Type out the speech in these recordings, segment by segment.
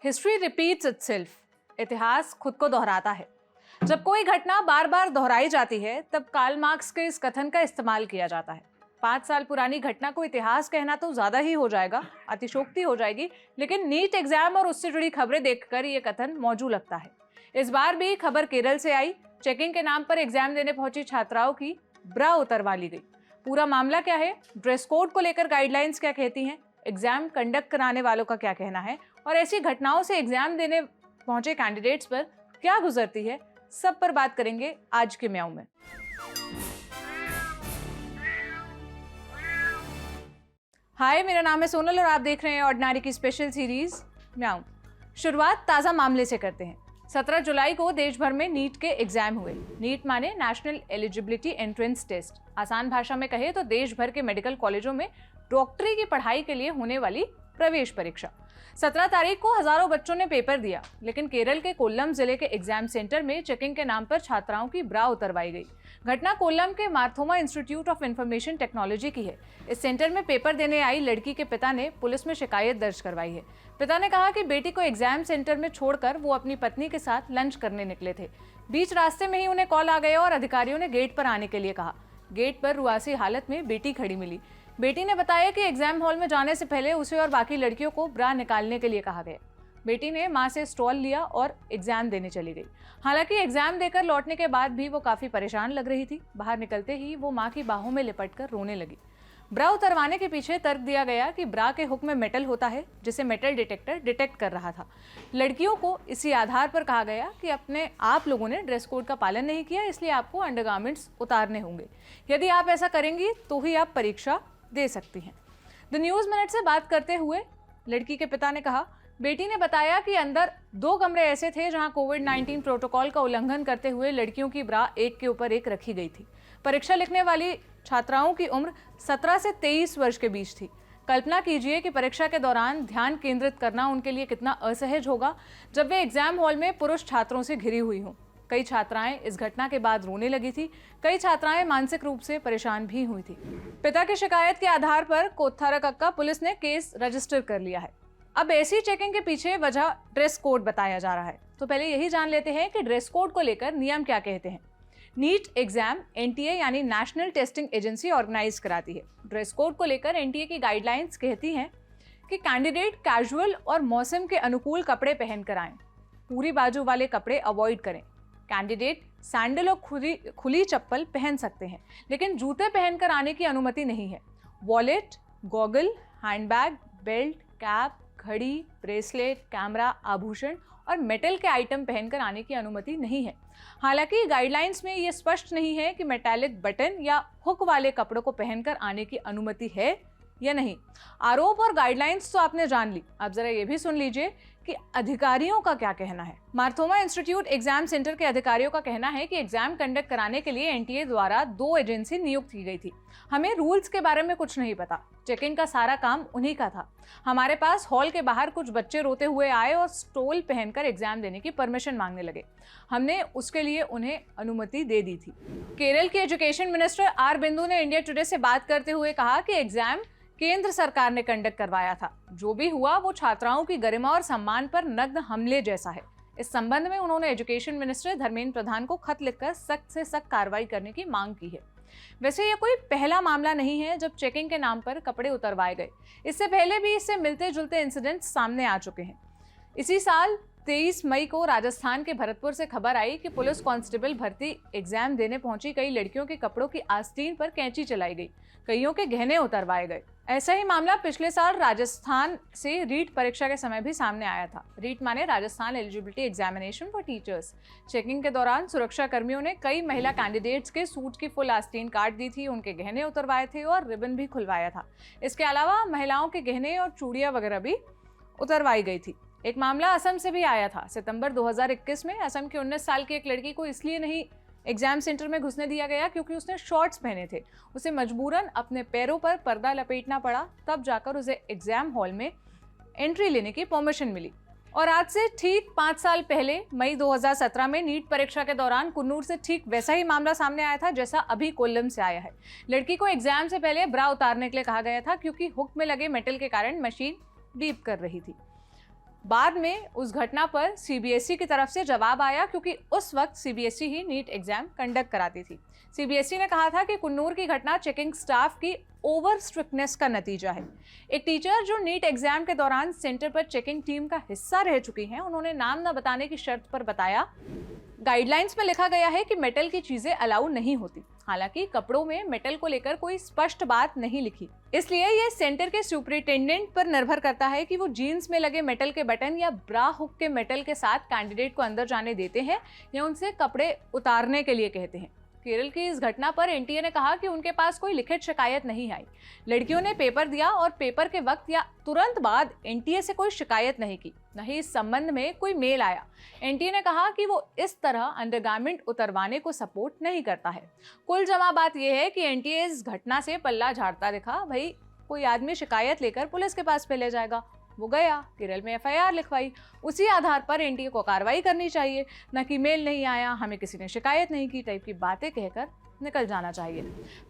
History repeats itself. इतिहास खुद को दोहराता है। जब कोई घटना बार बार दोहराई जाती है तब कार्ल मार्क्स के इस कथन का इस्तेमाल किया जाता है। 5 साल पुरानी घटना को इतिहास कहना तो ज्यादा ही हो जाएगा, अतिशोक्ति हो जाएगी, लेकिन नीट एग्जाम और उससे जुड़ी खबरें देखकर ये कथन मौजू लगता है। इस बार भी खबर केरल से आई। चेकिंग के नाम पर एग्जाम देने पहुंची छात्राओं की ब्रा उतरवा ली गई। पूरा मामला क्या है, ड्रेस कोड को लेकर गाइडलाइंस क्या कहती हैं, एग्जाम कंडक्ट कराने वालों का क्या कहना है और ऐसी घटनाओं से एग्जाम देने पहुंचे कैंडिडेट्स पर क्या गुजरती है, सब पर बात करेंगे आज के म्याऊं में। हाय, मेरा नाम है सोनल और आप देख रहे हैं ऑर्डिनरी की स्पेशल सीरीज म्याऊं। शुरुआत ताज़ा मामले से करते हैं। 17 जुलाई को देश भर में नीट के एग्जाम हुए। नीट माने नेशनल एलिजिबिलिटी एंट्रेंस टेस्ट। आसान भाषा में कहे तो देश भर के मेडिकल कॉलेजों में डॉक्टरी की पढ़ाई के लिए होने वाली प्रवेश परीक्षा। 17 तारीख को हजारों बच्चों ने पेपर दिया, लेकिन केरल के कोल्लम जिले के एग्जाम सेंटर में चेकिंग के नाम पर छात्राओं की ब्रा उतरवाई गई। घटना कोल्लम के Marthoma institute of information technology की है। इस सेंटर में पेपर देने आई लड़की के पिता ने पुलिस में शिकायत दर्ज करवाई है। पिता ने कहा कि बेटी को एग्जाम सेंटर में छोड़कर वो अपनी पत्नी के साथ लंच करने निकले थे। बीच रास्ते में ही उन्हें कॉल आ गया और अधिकारियों ने गेट पर आने के लिए कहा। गेट पर रुआसी हालत में बेटी खड़ी मिली। बेटी ने बताया कि एग्जाम हॉल में जाने से पहले उसे और बाकी लड़कियों को ब्रा निकालने के लिए कहा गया। बेटी ने मां से स्टॉल लिया और एग्जाम देने चली गई। हालांकि एग्जाम देकर लौटने के बाद भी वो काफी परेशान लग रही थी। बाहर निकलते ही वो मां की बाहों में लिपटकर रोने लगी। ब्रा उतरवाने के पीछे तर्क दिया गया कि ब्रा के हुक में मेटल होता है, जिसे मेटल डिटेक्टर डिटेक्ट कर रहा था। लड़कियों को इसी आधार पर कहा गया कि अपने आप लोगों ने ड्रेस कोड का पालन नहीं किया, इसलिए आपको अंडरगारमेंट्स उतारने होंगे। यदि आप ऐसा करेंगी तो ही आप परीक्षा दे सकती हैं। द न्यूज़ मिनट से बात करते हुए लड़की के पिता ने कहा, बेटी ने बताया कि अंदर 2 कमरे ऐसे थे जहां कोविड-19 प्रोटोकॉल का उल्लंघन करते हुए लड़कियों की ब्रा एक के ऊपर एक रखी गई थी। परीक्षा लिखने वाली छात्राओं की उम्र 17 से 23 वर्ष के बीच थी। कल्पना कीजिए कि परीक्षा के दौरान ध्यान केंद्रित करना उनके लिए कितना असहज होगा जब वे एग्जाम हॉल में पुरुष छात्रों से घिरी हुई हों। कई छात्राएं इस घटना के बाद रोने लगी थी। कई छात्राएं मानसिक रूप से परेशान भी हुई थी। पिता की शिकायत के आधार पर कोत्थाराकक्का पुलिस ने केस रजिस्टर कर लिया है। अब ऐसी चेकिंग के पीछे वजह ड्रेस कोड बताया जा रहा है। तो पहले यही जान लेते हैं कि ड्रेस कोड को लेकर नियम क्या कहते हैं। नीट एग्जाम एनटीए यानी नेशनल टेस्टिंग एजेंसी ऑर्गेनाइज कराती है। ड्रेस कोड को लेकर एनटीए की गाइडलाइंस कहती हैं कि कैंडिडेट कैजुअल और मौसम के अनुकूल कपड़े पहनकर आएं। पूरी बाजू वाले कपड़े अवॉइड करें। कैंडिडेट सैंडल और खुली चप्पल पहन सकते हैं, लेकिन जूते पहनकर आने की अनुमति नहीं है। Wallet, goggle, handbag, belt, cap, घड़ी, ब्रेसलेट, कैमरा, आभूषण और मेटल के आइटम पहनकर आने की अनुमति नहीं है। हालांकि गाइडलाइंस में यह स्पष्ट नहीं है कि मेटालिक बटन या हुक वाले कपड़ों को पहनकर आने की अनुमति है या नहीं। आरोप और गाइडलाइंस तो आपने जान ली, अब जरा ये भी सुन लीजिए कि अधिकारियों का क्या कहना है। मार्थोमा इंस्टीट्यूट एग्जाम सेंटर के अधिकारियों का कहना है कि एग्जाम कंडक्ट कराने के लिए एनटीए द्वारा 2 एजेंसी नियुक्त की गई थी। हमें रूल्स के बारे में कुछ नहीं पता। चेकिंग का सारा काम उन्हीं का था। हमारे पास हॉल के बाहर कुछ बच्चे रोते हुए आए और स्टोल पहनकर एग्जाम देने की परमिशन मांगने लगे। हमने उसके लिए उन्हें अनुमति दे दी थी। केरल के एजुकेशन मिनिस्टर आर बिंदु ने इंडिया टुडे से बात करते हुए कहा कि एग्जाम केंद्र सरकार ने कंडक्ट करवाया था। जो भी हुआ वो छात्राओं की गरिमा और सम्मान पर नग्न हमले जैसा है। इस संबंध में उन्होंने एजुकेशन मिनिस्टर धर्मेंद्र प्रधान को खत लिखकर सख्त से सख्त कार्रवाई करने की मांग की है। वैसे ये कोई पहला मामला नहीं है जब चेकिंग के नाम पर कपड़े उतरवाए गए। इससे पहले भी इससे मिलते जुलते इंसिडेंट्स सामने आ चुके हैं। इसी साल 23 मई को राजस्थान के भरतपुर से खबर आई कि पुलिस कांस्टेबल भर्ती एग्जाम देने पहुंची कई लड़कियों के कपड़ों की आस्तीन पर कैंची चलाई गई। कईयों के गहने उतरवाए गए। ऐसा ही मामला पिछले साल राजस्थान से रीट परीक्षा के समय भी सामने आया था। रीट माने Rajasthan eligibility examination for teachers. Checking के दौरान सुरक्षा कर्मियों ने कई महिला कैंडिडेट्स के सूट की फुल आस्तीन काट दी थी, उनके गहने उतरवाए थे और रिबन भी खुलवाया था। इसके अलावा महिलाओं के गहने और चूड़ियां वगैरह भी उतरवाई गई थी। एक मामला असम से भी आया था। सितंबर 2021 में असम की 19 साल की एक लड़की को इसलिए नहीं एग्जाम सेंटर में घुसने दिया गया क्योंकि उसने शॉर्ट्स पहने थे। उसे मजबूरन अपने पैरों पर पर्दा लपेटना पड़ा, तब जाकर उसे एग्जाम हॉल में एंट्री लेने की परमिशन मिली। और आज से ठीक 5 साल पहले मई 2017 में नीट परीक्षा के दौरान कुन्नूर से ठीक वैसा ही मामला सामने आया था जैसा अभी कोल्लम से आया है। लड़की को एग्जाम से पहले ब्रा उतारने के लिए कहा गया था क्योंकि हुक में लगे मेटल के कारण मशीन बीप कर रही थी। बाद में उस घटना पर सीबीएसई की तरफ से जवाब आया, क्योंकि उस वक्त सीबीएसई ही नीट एग्जाम कंडक्ट कराती थी। सीबीएसई ने कहा था कि कुन्नूर की घटना चेकिंग स्टाफ की ओवर स्ट्रिक्टनेस का नतीजा है। एक टीचर जो नीट एग्जाम के दौरान सेंटर पर चेकिंग टीम का हिस्सा रह चुकी हैं, उन्होंने नाम न बताने की शर्त पर बताया, गाइडलाइंस में लिखा गया है कि मेटल की चीजें अलाउ नहीं होती। हालांकि कपड़ों में मेटल को लेकर कोई स्पष्ट बात नहीं लिखी, इसलिए यह सेंटर के सुपरिटेंडेंट पर निर्भर करता है कि वो जीन्स में लगे मेटल के बटन या ब्रा हुक के मेटल के साथ कैंडिडेट को अंदर जाने देते हैं या उनसे कपड़े उतारने के लिए कहते हैं। केरल की इस घटना पर एनटीए ने कहा कि उनके पास कोई लिखित शिकायत नहीं आई। लड़कियों ने पेपर दिया और पेपर के वक्त या तुरंत बाद एनटीए से कोई शिकायत नहीं की, न ही इस संबंध में कोई मेल आया। एनटीए ने कहा कि वो इस तरह अंडरगारमेंट उतरवाने को सपोर्ट नहीं करता है। कुल जमा बात यह है कि एनटीए इस घटना से पल्ला झाड़ता दिखा। भाई, कोई आदमी शिकायत लेकर पुलिस के पास पे ले जाएगा, वो गया, केरल में एफआईआर लिखवाई, उसी आधार पर एनटीए को कार्रवाई करनी चाहिए, न कि मेल नहीं आया, हमें किसी ने शिकायत नहीं की टाइप की बातें कहकर निकल जाना चाहिए।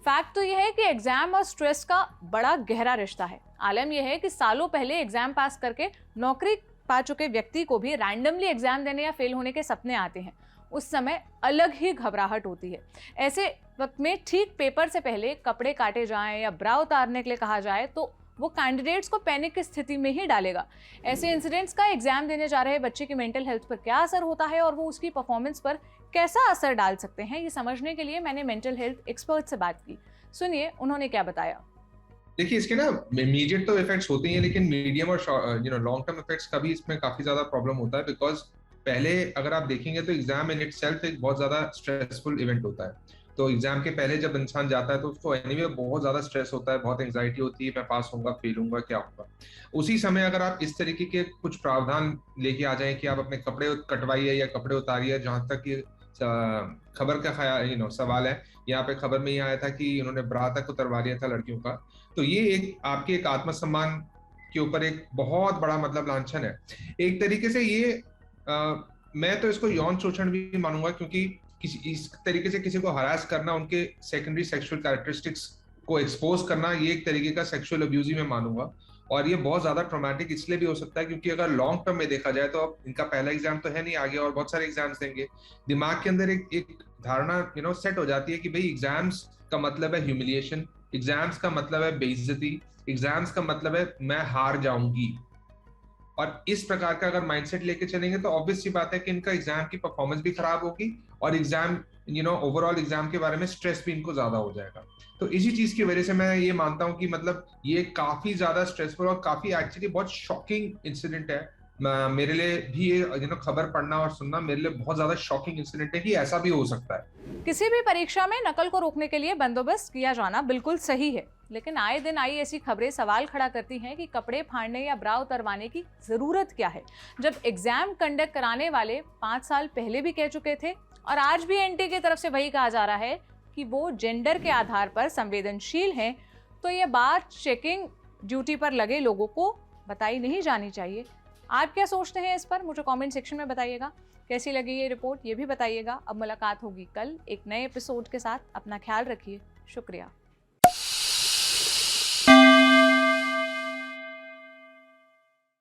फैक्ट तो यह है कि एग्जाम और स्ट्रेस का बड़ा गहरा रिश्ता है। आलम यह है कि सालों पहले एग्जाम पास करके नौकरी पा चुके व्यक्ति को भी रैंडमली एग्जाम देने या फेल होने के सपने आते हैं। उस समय अलग ही घबराहट होती है। ऐसे वक्त में ठीक पेपर से पहले कपड़े काटे जाएं या ब्रा उतारने के लिए कहा जाए तो वो कैंडिडेट्स को पैनिक की स्थिति में ही डालेगा। ऐसे इंसिडेंट्स का एग्जाम देने जा रहे बच्चे की मेंटल हेल्थ पर क्या असर होता है और वो उसकी परफॉर्मेंस पर कैसा असर डाल सकते हैं, ये समझने के लिए मैंने मेंटल हेल्थ एक्सपर्ट से बात की। सुनिए उन्होंने क्या बताया। देखिए, इसके ना इमीडिएट तो इफेक्ट्स होते ही हैं, लेकिन मीडियम और लॉन्ग टर्म इफेक्ट्स का भी इसमें काफी ज्यादा प्रॉब्लम होता है। बिकॉज पहले अगर आप देखेंगे तो एग्जाम इन इटसेल्फ एक बहुत ज्यादा स्ट्रेसफुल इवेंट होता है। तो एग्जाम के पहले जब इंसान जाता है तो उसको एनीवे बहुत ज्यादा स्ट्रेस होता है, बहुत एंग्जाइटी होती है, मैं पास होऊंगा, फेल होऊंगा, क्या होगा। उसी समय अगर आप इस तरीके के कुछ प्रावधान लेके आ जाएं कि आप अपने कपड़े कटवाइए या कपड़े उतारिए, जहां तक ये खबर का ख्याल सवाल है, यहाँ पे खबर में ये आया था कि उन्होंने ब्रा तक उतरवा दिया था लड़कियों का। तो ये एक आपके एक आत्मसम्मान के ऊपर एक बहुत बड़ा मतलब लांछन है एक तरीके से। ये मैं तो इसको यौन शोषण भी मानूंगा, क्योंकि किसी इस तरीके से किसी को हरास करना, उनके सेकेंडरी सेक्सुअल कैरेक्टरिस्टिक्स को एक्सपोज करना, ये एक तरीके का सेक्सुअल अब्यूज ही मैं मानूंगा। और ये बहुत ज्यादा ट्रॉमेटिक इसलिए भी हो सकता है क्योंकि अगर लॉन्ग टर्म में देखा जाए तो अब इनका पहला एग्जाम तो है नहीं, आगे और बहुत सारे एग्जाम्स देंगे। दिमाग के अंदर एक धारणा सेट हो जाती है कि भाई एग्जाम्स का मतलब है ह्यूमिलिएशन, एग्जाम्स का मतलब है बेइज्जती, एग्जाम्स का मतलब है मैं हार जाऊंगी। और इस प्रकार का अगर माइंडसेट लेके चलेंगे तो ऑब्वियस सी बात है कि इनका एग्जाम की परफॉर्मेंस भी खराब होगी और एग्जाम ओवरऑल एग्जाम के बारे में स्ट्रेस भी इनको ज्यादा हो जाएगा। तो इसी चीज की वजह से मैं ये मानता हूँ कि मतलब ये काफी ज्यादा स्ट्रेसफुल और काफी एक्चुअली बहुत शॉकिंग इंसिडेंट है। मेरे लिए भी ये खबर पढ़ना और सुनना मेरे लिए बहुत ज्यादा शॉकिंग इंसिडेंट है कि ऐसा भी हो सकता है। किसी भी परीक्षा में नकल को रोकने के लिए बंदोबस्त किया जाना बिल्कुल सही है, लेकिन आए दिन आई ऐसी खबरें सवाल खड़ा करती हैं कि कपड़े फाड़ने या ब्रा उतरवाने की जरूरत क्या है, जब एग्जाम कंडक्ट कराने वाले 5 साल पहले भी कह चुके थे और आज भी एनटीए की तरफ से वही कहा जा रहा है कि वो जेंडर के आधार पर संवेदनशील हैं। तो ये बात चेकिंग ड्यूटी पर लगे लोगों को बताई नहीं जानी चाहिए। आप क्या सोचते हैं इस पर, मुझे कमेंट सेक्शन में बताइएगा। कैसी लगी ये रिपोर्ट ये भी बताइएगा। अब मुलाकात होगी कल एक नए एपिसोड के साथ। अपना ख्याल रखिए। शुक्रिया।